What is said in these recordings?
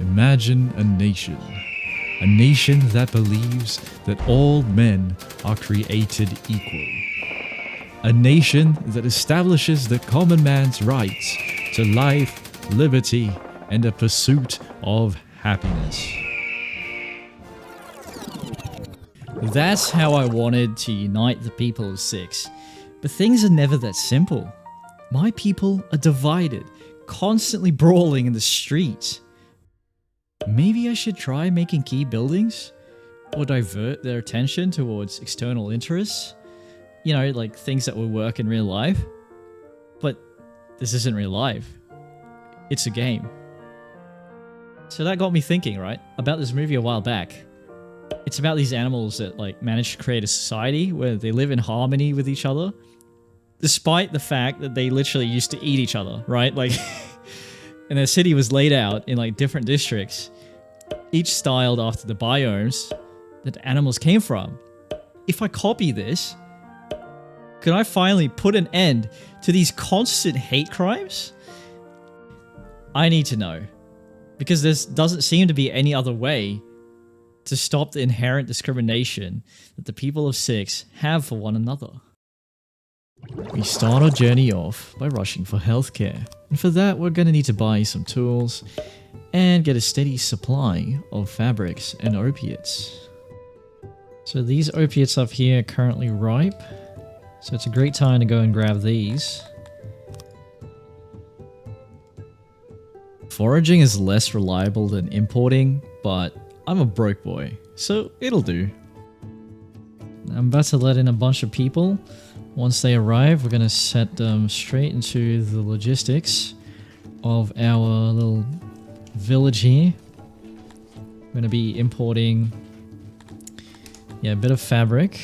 Imagine a nation. A nation that believes that all men are created equal. A nation that establishes the common man's rights to life, liberty, and the pursuit of happiness. That's how I wanted to unite the people of Syx. But things are never that simple. My people are divided, constantly brawling in the streets. Maybe I should try making key buildings? Or divert their attention towards external interests? You know, like things that will work in real life. But this isn't real life. It's a game. So that got me thinking, right, about this movie a while back. It's about these animals that like manage to create a society where they live in harmony with each other, despite the fact that they literally used to eat each other, right? Like, and their city was laid out in like different districts, each styled after the biomes that the animals came from. If I copy this, could I finally put an end to these constant hate crimes? I need to know, because there doesn't seem to be any other way to stop the inherent discrimination that the people of Syx have for one another. We start our journey off by rushing for healthcare, and for that we're going to need to buy some tools and get a steady supply of fabrics and opiates. So these opiates up here are currently ripe, so it's a great time to go and grab these. Foraging is less reliable than importing, but I'm a broke boy, so it'll do. I'm about to let in a bunch of people. Once they arrive, we're going to set them straight into the logistics of our little village here. I'm going to be importing, a bit of fabric.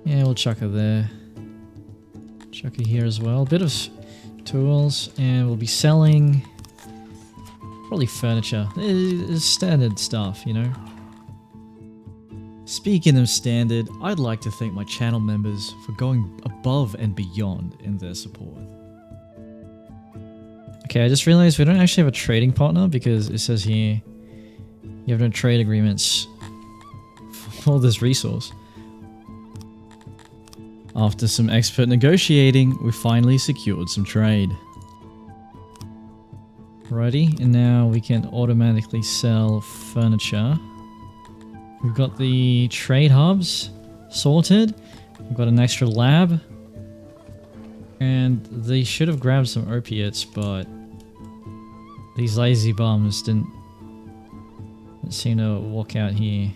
Yeah, we'll chuck her there. Chuck her here as well. A bit of tools, and we'll be selling probably furniture. It's standard stuff, you know. Speaking of standard, I'd like to thank my channel members for going above and beyond in their support. Okay, I just realized we don't actually have a trading partner because it says here you have no trade agreements for this resource. After some expert negotiating, we finally secured some trade. Righty, and now we can automatically sell furniture. We've got the trade hubs sorted. We've got an extra lab. And they should have grabbed some opiates, but these lazy bums didn't seem to walk out here.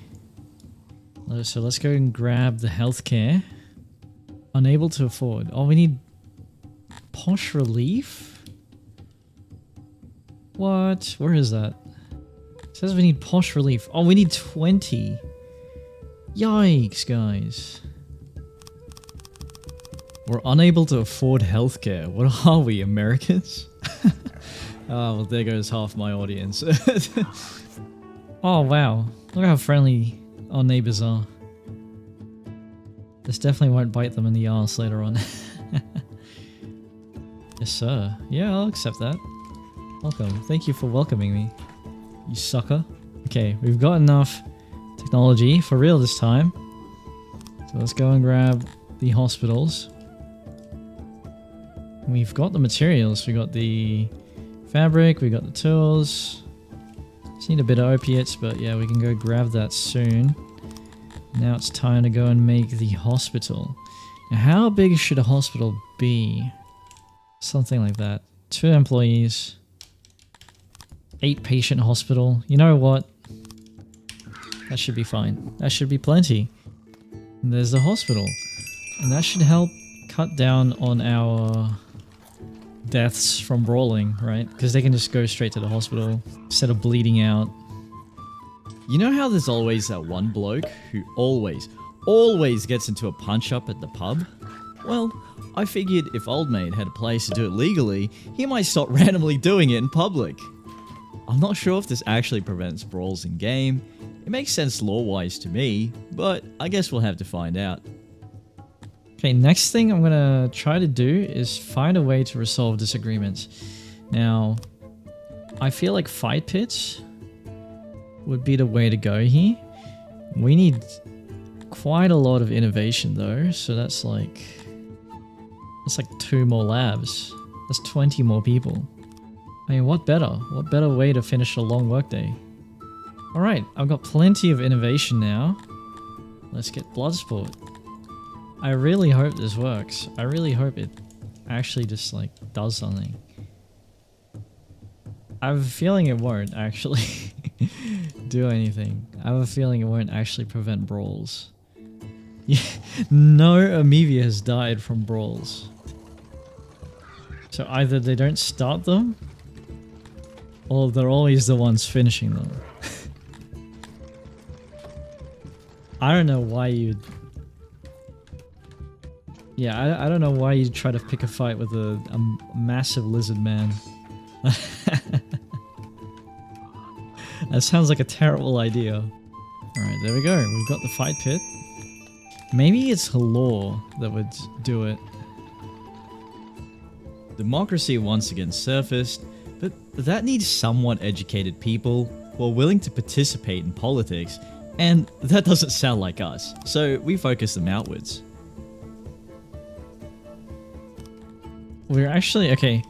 So let's go and grab the healthcare. Unable to afford. Oh, we need posh relief? What? Where is that? It says we need posh relief. Oh, we need 20. Yikes, guys. We're unable to afford healthcare. What are we, Americans? Oh, well, there goes half my audience. Oh, wow. Look how friendly our neighbors are. This definitely won't bite them in the arse later on. Yes, sir. Yeah, I'll accept that. Welcome. Thank you for welcoming me, you sucker. Okay, we've got enough technology for real this time. So let's go and grab the hospitals. We've got the materials. We got the fabric, we got the tools. Just need a bit of opiates, but yeah, we can go grab that soon. Now it's time to go and make the hospital. Now, how big should a hospital be? Something like that. 2 employees. 8 patient hospital. You know what? That should be fine. That should be plenty. And there's the hospital. And that should help cut down on our deaths from brawling, right? Because they can just go straight to the hospital instead of bleeding out. You know how there's always that one bloke who always gets into a punch-up at the pub? Well, I figured if Old Mate had a place to do it legally, he might stop randomly doing it in public. I'm not sure if this actually prevents brawls in game. It makes sense lore-wise to me, but I guess we'll have to find out. Okay, next thing I'm gonna try to do is find a way to resolve disagreements. Now, I feel like fight pits would be the way to go here. We need quite a lot of innovation though, so that's like 2 more labs. That's 20 more people. I mean, what better? What better way to finish a long workday? Alright, I've got plenty of innovation now. Let's get Bloodsport. I really hope this works. I really hope it actually just like does something. I have a feeling it won't actually do anything. I have a feeling it won't actually prevent brawls. Yeah, no Amevia has died from brawls. So either they don't start them, or they're always the ones finishing them. I don't know why you'd... Yeah, I don't know why you'd try to pick a fight with a massive lizard man. That sounds like a terrible idea. Alright, there we go. We've got the fight pit. Maybe it's law that would do it. Democracy once again surfaced, but that needs somewhat educated people who are willing to participate in politics, and that doesn't sound like us, so we focus them outwards. We're actually... Okay,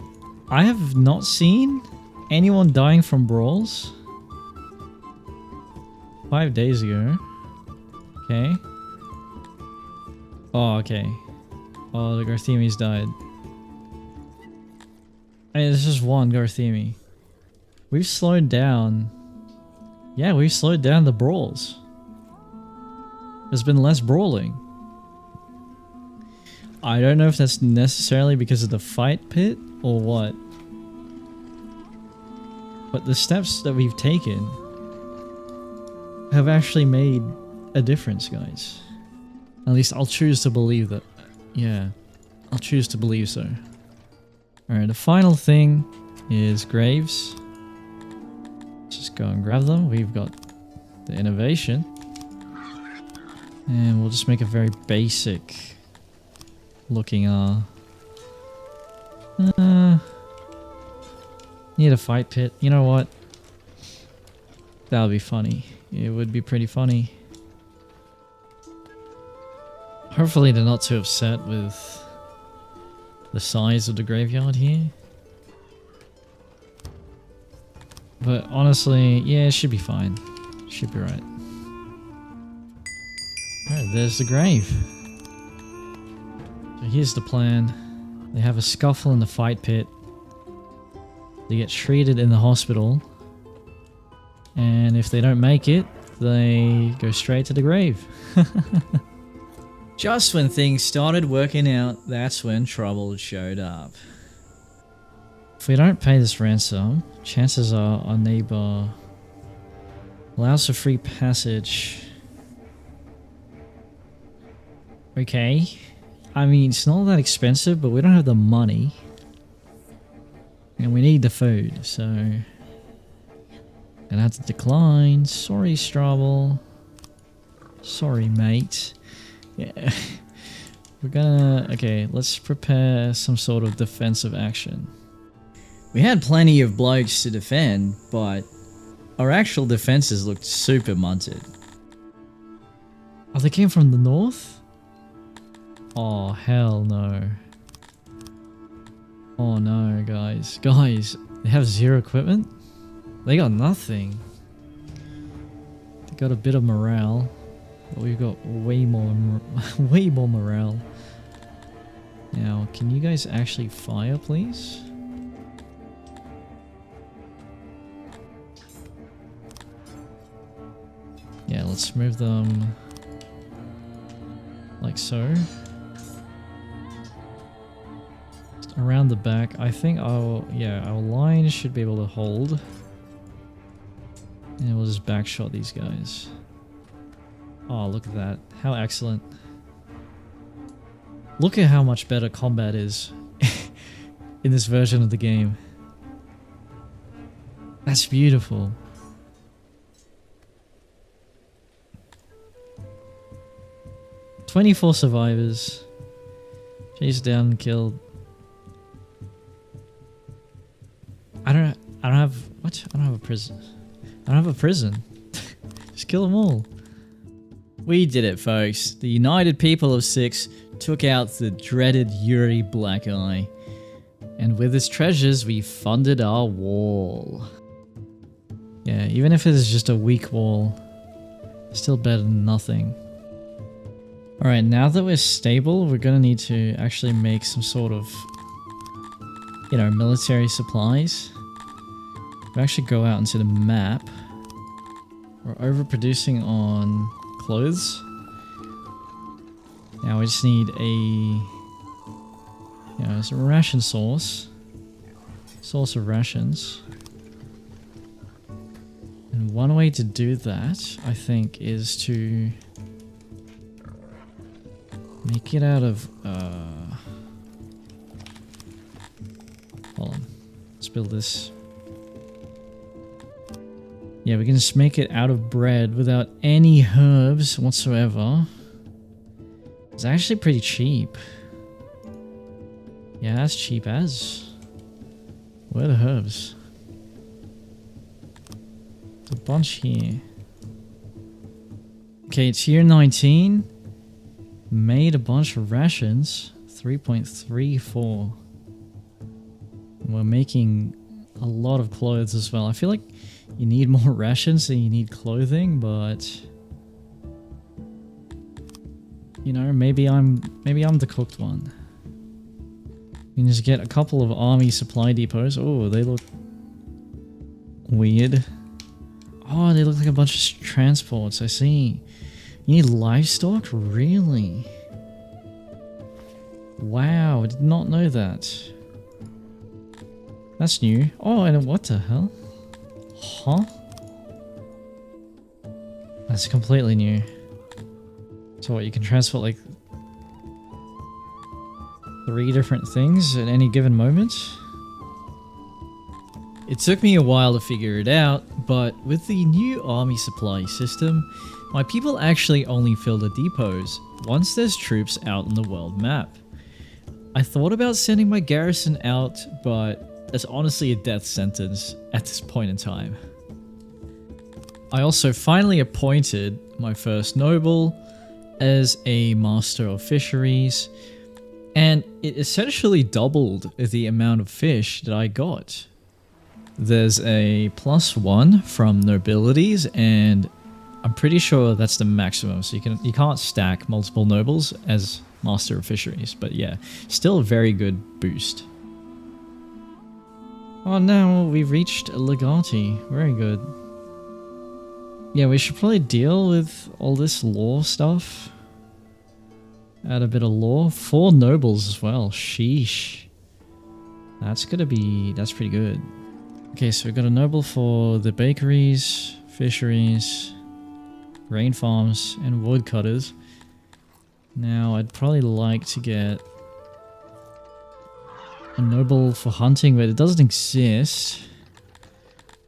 I have not seen anyone dying from brawls 5 days ago. Okay. Oh, okay. Oh, the Garthemis died. I mean, there's just one Garthemi. We've slowed down... Yeah, we've slowed down the brawls. There's been less brawling. I don't know if that's necessarily because of the fight pit or what. But the steps that we've taken have actually made a difference, guys. At least I'll choose to believe that. Yeah, I'll choose to believe so. Alright, the final thing is graves. Let's just go and grab them. We've got the innovation. And we'll just make a very basic looking need a fight pit. You know what? That would be funny. It would be pretty funny. Hopefully they're not too upset with the size of the graveyard here. But honestly, yeah, it should be fine. Should be right. Alright, there's the grave. So here's the plan. They have a scuffle in the fight pit. They get treated in the hospital. And if they don't make it, they go straight to the grave. Just when things started working out, that's when trouble showed up. If we don't pay this ransom, chances are our neighbor allows for free passage. Okay. I mean, it's not that expensive, but we don't have the money. And we need the food, so... Gonna have to decline. Sorry, Strabble. Sorry, mate. Yeah. We're gonna... Okay, let's prepare some sort of defensive action. We had plenty of blokes to defend, but our actual defenses looked super munted. Oh, they came from the north? Oh, hell no. Oh no, guys. Guys, they have zero equipment? They got nothing. They got a bit of morale, but we've got way more morale. Now, can you guys actually fire, please? Yeah, let's move them like so. Just around the back. I think our line should be able to hold. And we'll just backshot these guys. Oh, look at that. How excellent. Look at how much better combat is in this version of the game. That's beautiful. "24 survivors. Chased down and killed." I don't have... What? I don't have a prison. I don't have a prison. Just kill them all. We did it, folks. The United People of Syx took out the dreaded Yuri Black Eye. And with his treasures, we funded our wall. Yeah, even if it is just a weak wall, still better than nothing. Alright, now that we're stable, we're gonna need to actually make some sort of, you know, military supplies. We actually go out into the map. We're overproducing on clothes. Now we just need a, you know, it's a ration source. Source of rations. And one way to do that, I think, is to make it out of, hold on. Let's build this. Yeah, we can just make it out of bread without any herbs whatsoever. It's actually pretty cheap. Yeah, that's cheap as. Where are the herbs? There's a bunch here. Okay, tier 19. Made a bunch of rations. 3.34. We're making a lot of clothes as well. I feel like you need more rations than you need clothing, but you know, maybe I'm the cooked one. You can just get a couple of army supply depots. Oh, they look weird. Oh, they look like a bunch of transports. I see. You need livestock? Really? Wow, I did not know that. That's new. Oh, and what the hell? Huh? That's completely new. So what, you can transport like 3 different things at any given moment? It took me a while to figure it out, but with the new army supply system, my people actually only fill the depots once there's troops out on the world map. I thought about sending my garrison out, but that's honestly a death sentence at this point in time. I also finally appointed my first noble as a master of fisheries, and it essentially doubled the amount of fish that I got. There's a +1 from nobilities, and I'm pretty sure that's the maximum, so you can't stack multiple nobles as master of fisheries, but yeah, still a very good boost. Oh, now we've reached Legati. Very good. Yeah, we should probably deal with all this law stuff. Add a bit of law. 4 nobles as well. Sheesh. That's pretty good. Okay, so we've got a noble for the bakeries, fisheries, grain farms, and woodcutters. Now, I'd probably like to get a noble for hunting, but it doesn't exist.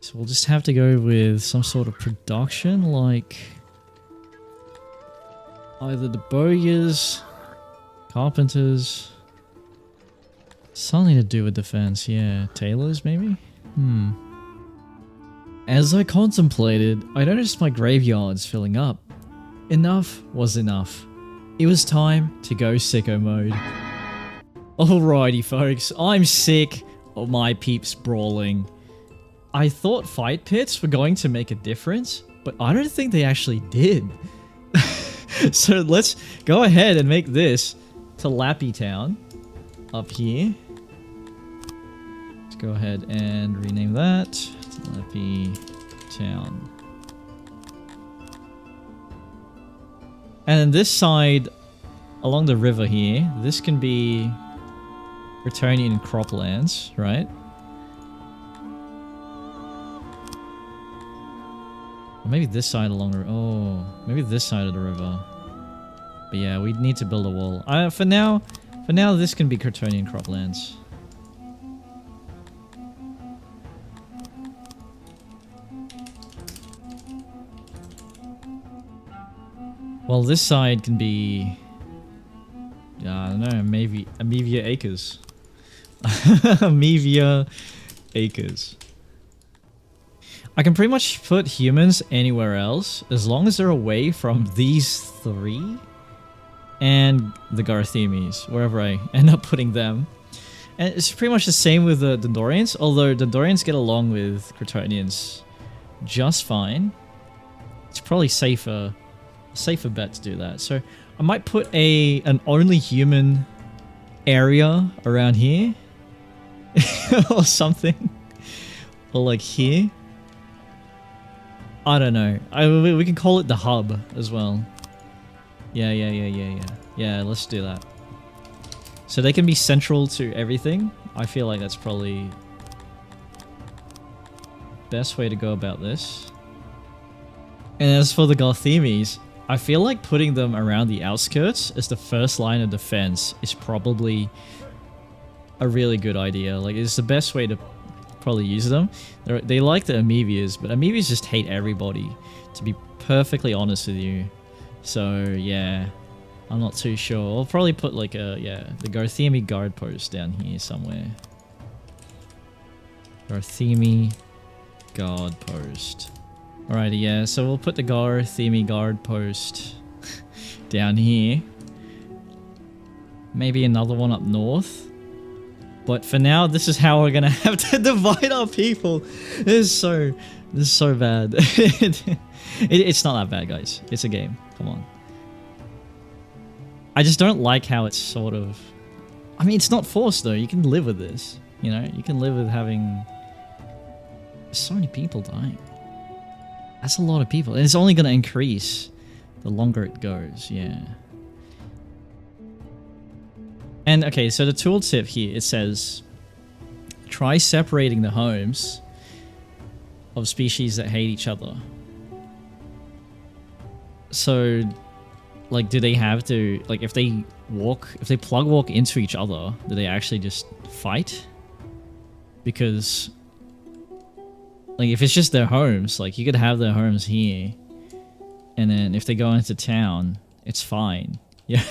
So we'll just have to go with some sort of production, like either the bowyers, carpenters, something to do with defense, yeah. Tailors, maybe? As I contemplated, I noticed my graveyards filling up. Enough was enough. It was time to go sicko mode. Alrighty folks, I'm sick of my peeps brawling. I thought fight pits were going to make a difference, but I don't think they actually did. So let's go ahead and make this to Lappy Town up here. Let's go ahead and rename that to Lappy Town. And then this side, along the river here, this can be Bretonian croplands, right? Or maybe this side along the... Oh, maybe this side of the river. But yeah, we need to build a wall. For now, this can be Bretonian croplands. Well, this side can be... I don't know, maybe Amevia Acres. Amevia Acres. I can pretty much put humans anywhere else as long as they're away from these three and the Garthemis, wherever I end up putting them. And it's pretty much the same with the Dendorians, although Dendorians get along with Crotonians just fine. It's probably safer bet to do that. So I might put an only human area around here or something, or like here. I don't know. We can call it the hub as well. Yeah, let's do that. So they can be central to everything. I feel like that's probably best way to go about this. And as for the Garthemis, I feel like putting them around the outskirts as the first line of defense is probably a really good idea. Like, it's the best way to probably use them. They like the Amoebias, but Amoebias just hate everybody, to be perfectly honest with you. So, yeah, I'm not too sure. I'll probably put like the Garthemi guard post down here somewhere. Garthemi guard post. Alrighty, yeah, so we'll put the Garthemi guard post down here. Maybe another one up north. But for now, this is how we're gonna have to divide our people. This is so bad. It's not that bad, guys. It's a game. Come on. I just don't like how it's sort of... I mean, it's not forced, though. You can live with this. You know? You can live with having so many people dying. That's a lot of people. And it's only going to increase the longer it goes. Yeah. And, okay, so the tooltip here, it says... Try separating the homes of species that hate each other. So... Like, do they have to, like, if they plug walk into each other, do they actually just fight? Because, like, if it's just their homes, like, you could have their homes here, and then if they go into town, it's fine. Yeah,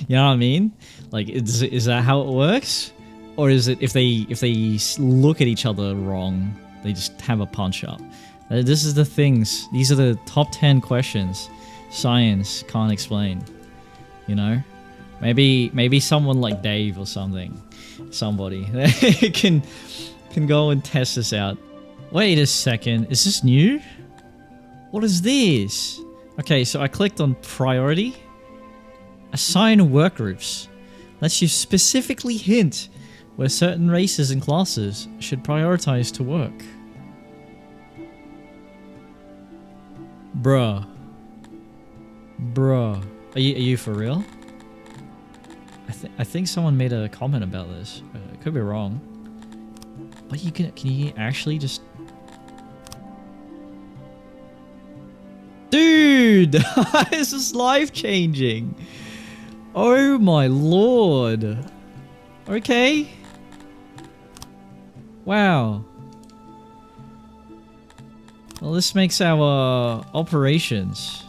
you know what I mean? Like, is that how it works? Or is it if they look at each other wrong, they just have a punch up? This is the things. These are the top 10 questions science can't explain, you know? Maybe someone like Dave or somebody can go and test this out. Wait a second, is this new? What is this? Okay, so I clicked on priority. Assign work groups. Lets you specifically hint where certain races and classes should prioritize to work. Bruh. Are you for real? I think someone made a comment about this. I could be wrong. But you can you actually just... Dude! This is life-changing! Oh my lord! Okay. Wow. Well, this makes our operations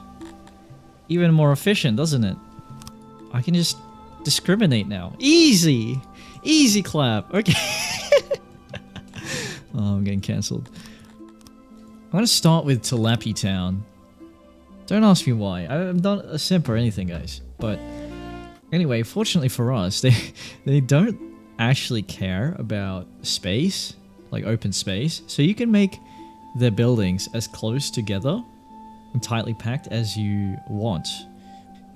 even more efficient, doesn't it? I can just discriminate now. Easy! Easy clap. Okay. Oh, I'm getting cancelled. I'm gonna start with Talapi Town. Don't ask me why. I'm not a simp or anything, guys. But anyway, fortunately for us, they don't actually care about space, like open space. So you can make their buildings as close together and tightly packed as you want.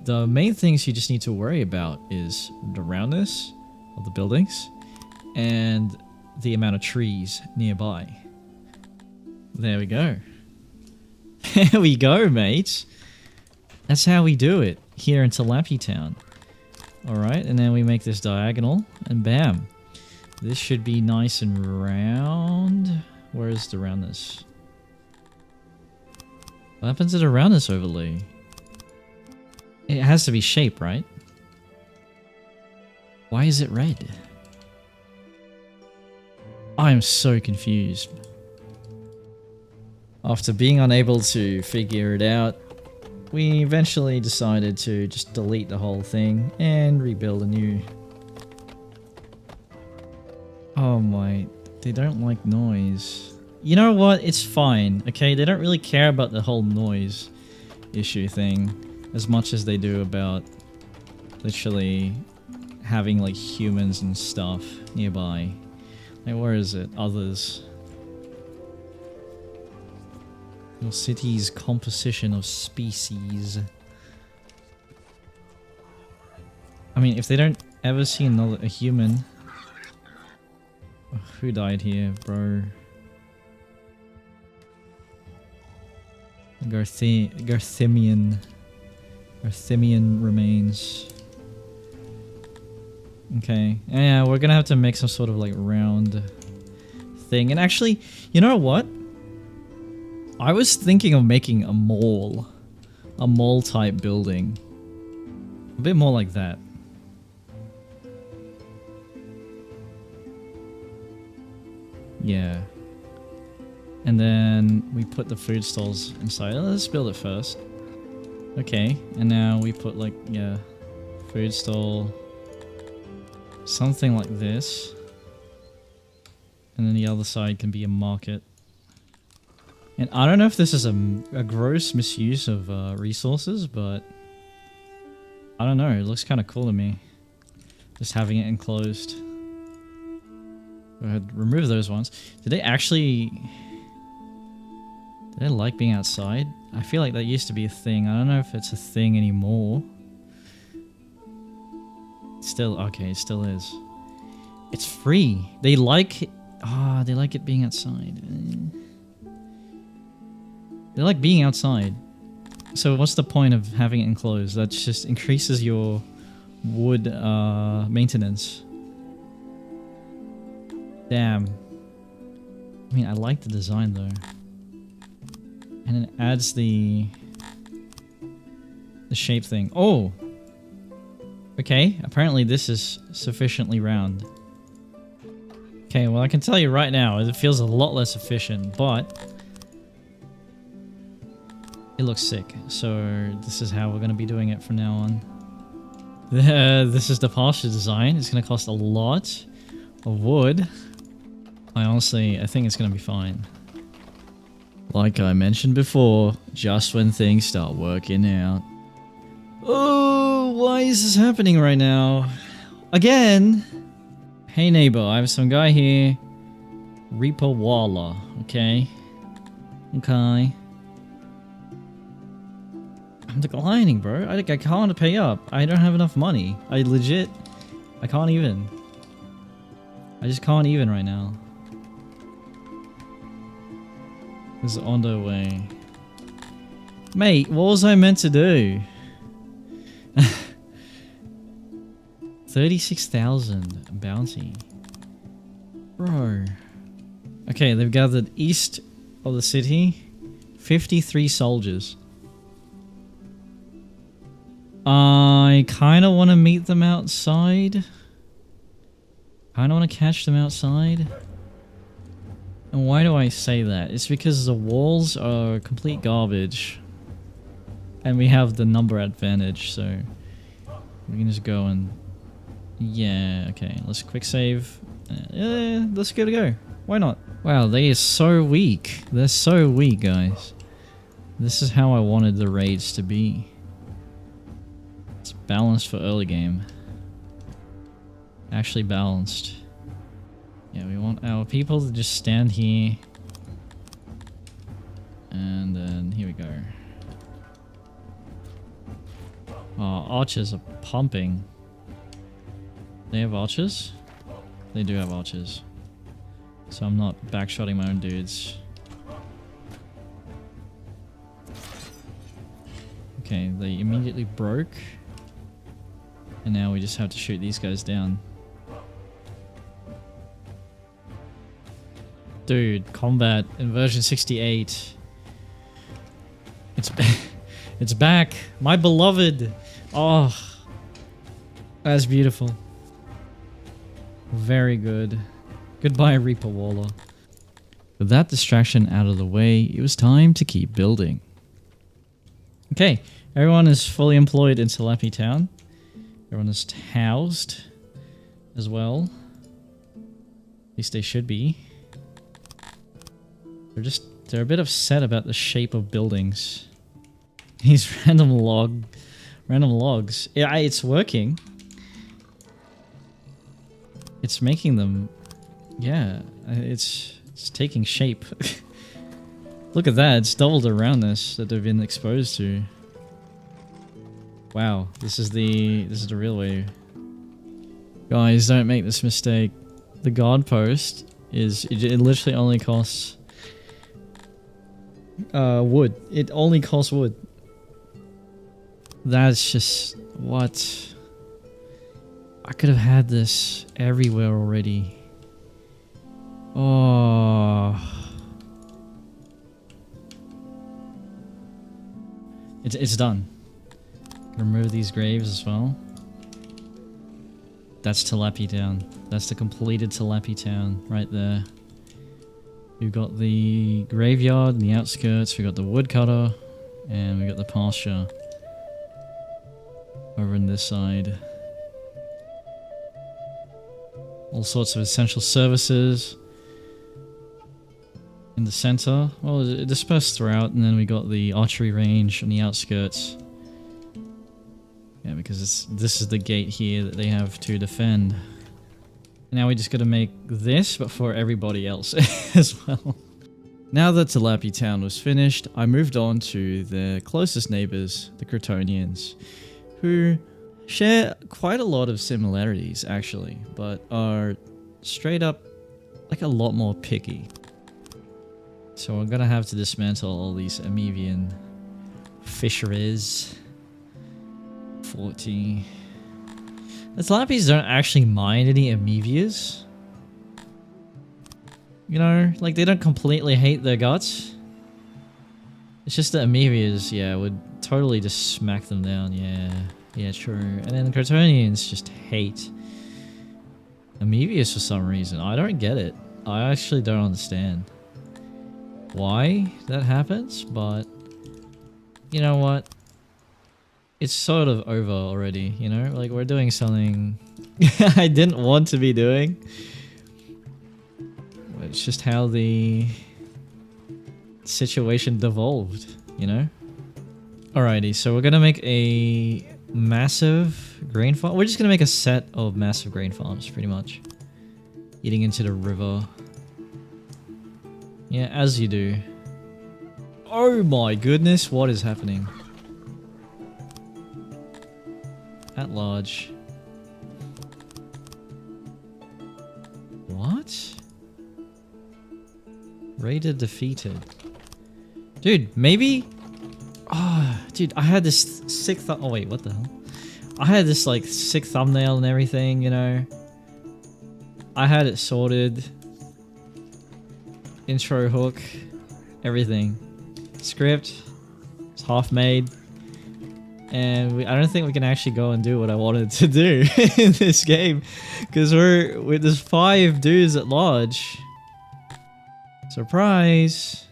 The main things you just need to worry about is the roundness of the buildings and the amount of trees nearby. There we go. There we go, mates. That's how we do it here in Talapi Town. Alright, and then we make this diagonal, and bam. This should be nice and round. Where is the roundness? What happens to the roundness overlay? It has to be shape, right? Why is it red? I am so confused. After being unable to figure it out, we eventually decided to just delete the whole thing and rebuild anew. Oh my, they don't like noise. You know what? It's fine, okay? They don't really care about the whole noise issue thing as much as they do about literally having like humans and stuff nearby. Like, where is it? Others. Your city's composition of species. I mean, if they don't ever see a human... Oh, who died here, bro? Garthimian remains. Okay. Yeah, we're gonna have to make some sort of like round thing. And actually, you know what? I was thinking of making a mall. A mall type building. A bit more like that. Yeah. And then we put the food stalls inside. Let's build it first. Okay. And now we put like, yeah, food stall. Something like this. And then the other side can be a market. And I don't know if this is a gross misuse of resources, but I don't know. It looks kind of cool to me. Just having it enclosed. Go ahead, remove those ones. Did they actually... Did they like being outside? I feel like that used to be a thing. I don't know if it's a thing anymore. Still, okay, it still is. It's free. They like it. Ah, they like it being outside. They like being outside. So what's the point of having it enclosed? That just increases your wood maintenance. Damn. I mean, I like the design though. And it adds the shape thing. Oh! Okay, apparently this is sufficiently round. Okay, well I can tell you right now, it feels a lot less efficient, but it looks sick. So this is how we're going to be doing it from now on. This is the pasture design. It's going to cost a lot of wood. I think it's going to be fine. Like I mentioned before, just when things start working out. Oh, why is this happening right now? Again? Hey neighbor, I have some guy here. Reaper Walla, okay? Okay. I'm declining, bro. I can't pay up. I don't have enough money. I can't even. I just can't even right now. This is on the way. Mate, what was I meant to do? 36,000 bounty. Bro. Okay, they've gathered east of the city. 53 soldiers. I kind of want to meet them outside. Kind of want to catch them outside. And why do I say that? It's because the walls are complete garbage. And we have the number advantage, so we can just go and... Yeah, okay, let's quick save. Yeah, let's give it a go. Why not? Wow, they are so weak. They're so weak, guys. This is how I wanted the raids to be. It's balanced for early game. Actually balanced. Yeah, we want our people to just stand here. And then here we go. Oh, archers are pumping. They have archers? They do have archers. So I'm not backshotting my own dudes. Okay, they immediately broke. And now we just have to shoot these guys down. Dude, combat in version 68. It's back. My beloved. Oh, that's beautiful. Very good. Goodbye, Reaper Waller. With that distraction out of the way, it was time to keep building. Okay, everyone is fully employed in Salapi Town. Everyone is housed as well. At least they should be. They're a bit upset about the shape of buildings. These random logs. Yeah, it's working. It's making them, yeah, it's taking shape. Look at that, it's doubled around this that they've been exposed to. Wow, this is the real way. Guys, don't make this mistake. The guard post it literally only costs wood. It only costs wood. That's just what. I could have had this everywhere already. Oh. It's done. Remove these graves as well. That's Talapi Town. That's the completed Talapi Town right there. We've got the graveyard in the outskirts, we've got the woodcutter, and we've got the pasture over on this side. All sorts of essential services in the center. Well, dispersed throughout, and then we got the archery range on the outskirts. Yeah, because this is the gate here that they have to defend. Now we just gotta make this, but for everybody else as well. Now that Talapi Town was finished, I moved on to the closest neighbors, the Crotonians, who share quite a lot of similarities actually, but are straight up like a lot more picky. So I'm gonna have to dismantle all these amoebian fisheries. 40. The Talapis don't actually mind any amoebias. You know, like they don't completely hate their guts. It's just the amoebias, yeah, would totally just smack them down, yeah. Yeah, true. And then the Crotonians just hate amoebias for some reason. I don't get it. I actually don't understand why that happens, but you know what? It's sort of over already, you know? Like, we're doing something I didn't want to be doing. It's just how the situation devolved, you know? Alrighty, so we're gonna make a massive grain farm. We're just gonna make a set of massive grain farms, pretty much. Eating into the river. Yeah, as you do. Oh my goodness, what is happening? At large. What? Raided defeated. Dude, maybe... Oh, dude, I had this sick oh wait, what the hell? I had this like sick thumbnail and everything, you know? I had it sorted. Intro hook. Everything. Script. It's half made. And I don't think we can actually go and do what I wanted to do in this game. Because there's 5 dudes at large. Surprise!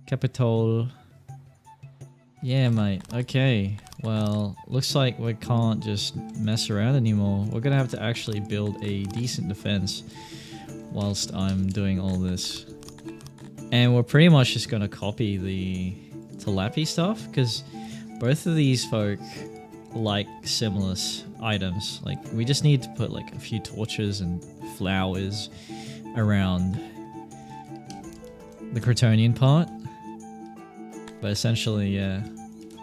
Capitol. Yeah, mate. Okay. Well, looks like we can't just mess around anymore. We're gonna have to actually build a decent defense whilst I'm doing all this. And we're pretty much just gonna copy the Talapi stuff, because both of these folk like similar items. Like, we just need to put like a few torches and flowers around the Crotonian part. But essentially, yeah,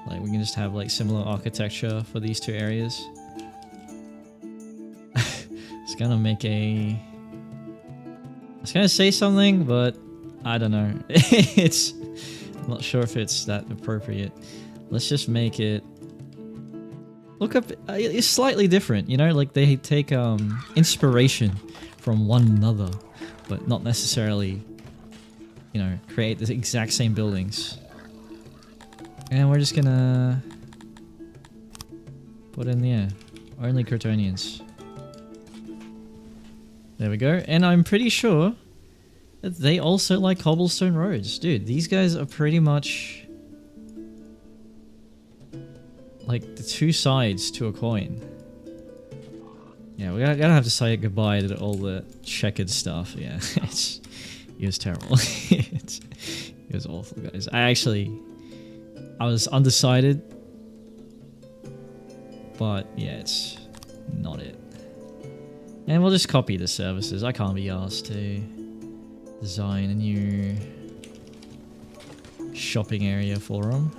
like we can just have like similar architecture for these 2 areas. It's gonna make a... I was gonna say something, but I don't know. I'm not sure if it's that appropriate. Let's just make it look up. It's slightly different, you know. Like they take inspiration from one another, but not necessarily, you know, create the exact same buildings. And we're just gonna put in, yeah, only Crotonians. There we go. And I'm pretty sure that they also like cobblestone roads. Dude, these guys are pretty much like the 2 sides to a coin. Yeah, we're gonna have to say goodbye to all the checkered stuff. Yeah, It was terrible. it was awful, guys. I was undecided. But yeah, it's not it. And we'll just copy the services. I can't be asked to design a new shopping area for them.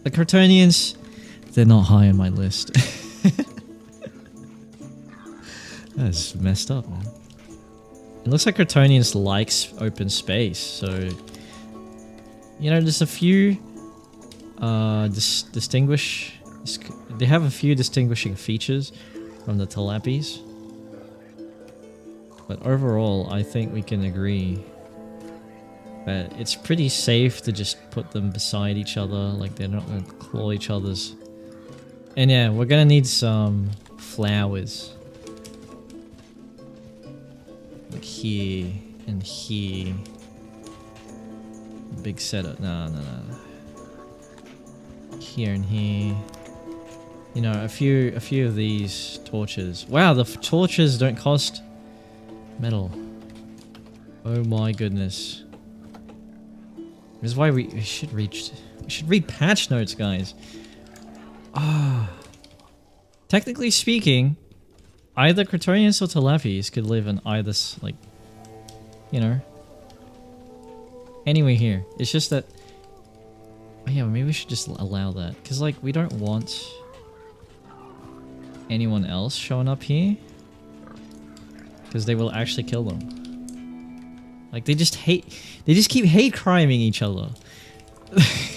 The Kryptonians, they're not high on my list. That's messed up, man. It looks like Kryptonians likes open space, so you know, there's a few they have a few distinguishing features from the Talapis, but overall I think we can agree that it's pretty safe to just put them beside each other, like they're not going to claw each other's. And yeah, we're gonna need some flowers like here and here. Big setup. No. Here and here. You know, a few of these torches. Wow, the torches don't cost metal. Oh my goodness. This is why we should read patch notes, guys. Technically speaking, either Kryptonians or Talapis could live in either, like, you know, anywhere here. It's just that, oh yeah, maybe we should just allow that, because like we don't want anyone else showing up here, because they will actually kill them. Like they just keep hate criming each other.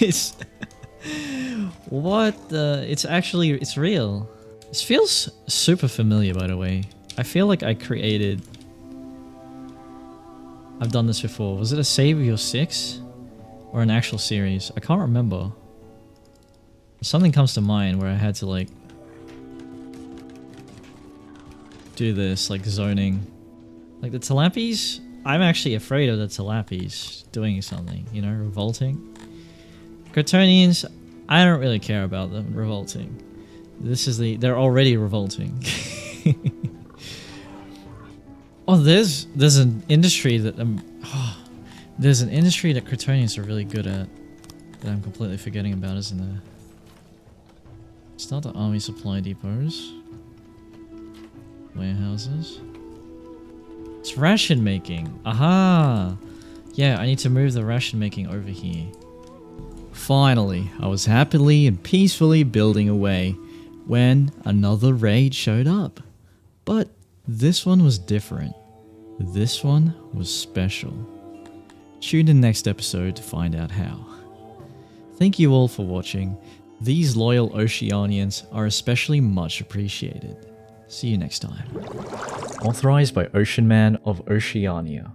It's what the, it's real. This feels super familiar, by the way. I feel like I've done this before. Was it a Save Your Syx? Or an actual series? I can't remember. Something comes to mind where I had to like do this, like zoning. Like the Talapis, I'm actually afraid of the Talapis doing something, you know, revolting. Kryptonians, I don't really care about them revolting. They're already revolting. Oh, there's an industry that there's an industry that Kryptonians are really good at that I'm completely forgetting about, isn't there? It's not the army supply depots. Warehouses. It's ration making. Aha! Yeah, I need to move the ration making over here. Finally, I was happily and peacefully building away when another raid showed up. But this one was different. This one was special. Tune in next episode to find out how. Thank you all for watching. These loyal Oceanians are especially much appreciated. See you next time. Authorized by Ocean Man of Oceania.